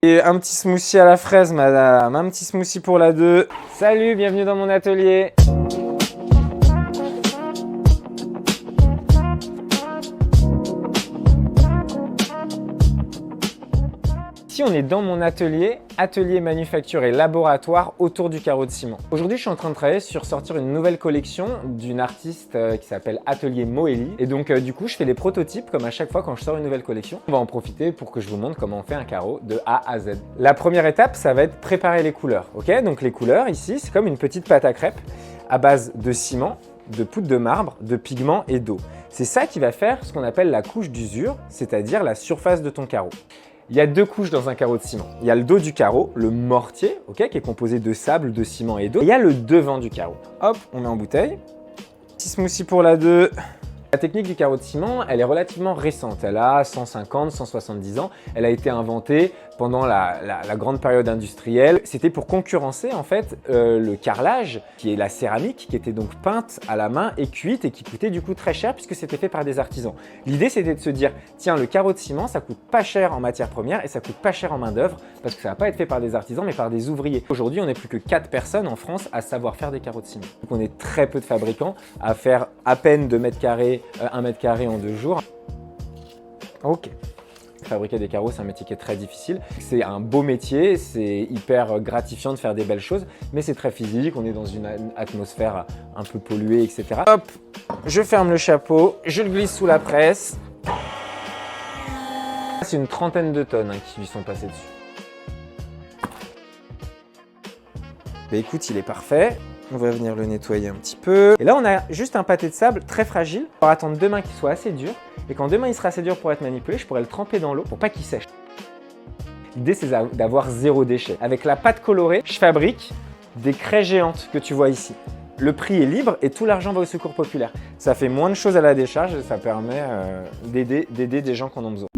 Et un petit smoothie à la fraise, madame. Un petit smoothie pour la 2. Salut, bienvenue dans mon atelier. Ici, on est dans mon atelier, atelier manufacture et laboratoire autour du carreau de ciment. Aujourd'hui, je suis en train de travailler sur sortir une nouvelle collection d'une artiste qui s'appelle Atelier Moelli. Et donc, du coup, je fais des prototypes comme à chaque fois quand je sors une nouvelle collection. On va en profiter pour que je vous montre comment on fait un carreau de A à Z. La première étape, ça va être préparer les couleurs. Ok, donc les couleurs ici, c'est comme une petite pâte à crêpes à base de ciment, de poudre de marbre, de pigments et d'eau. C'est ça qui va faire ce qu'on appelle la couche d'usure, c'est-à-dire la surface de ton carreau. Il y a deux couches dans un carreau de ciment. Il y a le dos du carreau, le mortier, okay, qui est composé de sable, de ciment et d'eau. Et il y a le devant du carreau. Hop, on met en bouteille. Petit smoothie pour la 2. La technique du carreau de ciment, elle est relativement récente. Elle a 150, 170 ans. Elle a été inventée pendant la grande période industrielle. C'était pour concurrencer en fait le carrelage, qui est la céramique, qui était donc peinte à la main et cuite et qui coûtait du coup très cher puisque c'était fait par des artisans. L'idée, c'était de se dire, tiens, le carreau de ciment, ça coûte pas cher en matière première et ça coûte pas cher en main d'œuvre parce que ça va pas être fait par des artisans mais par des ouvriers. Aujourd'hui, on n'est plus que 4 personnes en France à savoir faire des carreaux de ciment. Donc on est très peu de fabricants à faire à peine 2 mètres carrés, 1 mètre carré en 2 jours. Ok. Fabriquer des carreaux, c'est un métier qui est très difficile. C'est un beau métier, c'est hyper gratifiant de faire des belles choses, mais c'est très physique, on est dans une atmosphère un peu polluée, etc. Hop, je ferme le chapeau, je le glisse sous la presse. C'est une trentaine de tonnes qui lui sont passées dessus. Bah écoute, il est parfait. On va venir le nettoyer un petit peu. Et là, on a juste un pâté de sable très fragile. On va attendre demain qu'il soit assez dur. Et quand demain il sera assez dur pour être manipulé, je pourrai le tremper dans l'eau pour pas qu'il sèche. L'idée, c'est d'avoir zéro déchet. Avec la pâte colorée, je fabrique des craies géantes que tu vois ici. Le prix est libre et tout l'argent va au secours populaire. Ça fait moins de choses à la décharge et ça permet d'aider des gens qui en ont besoin.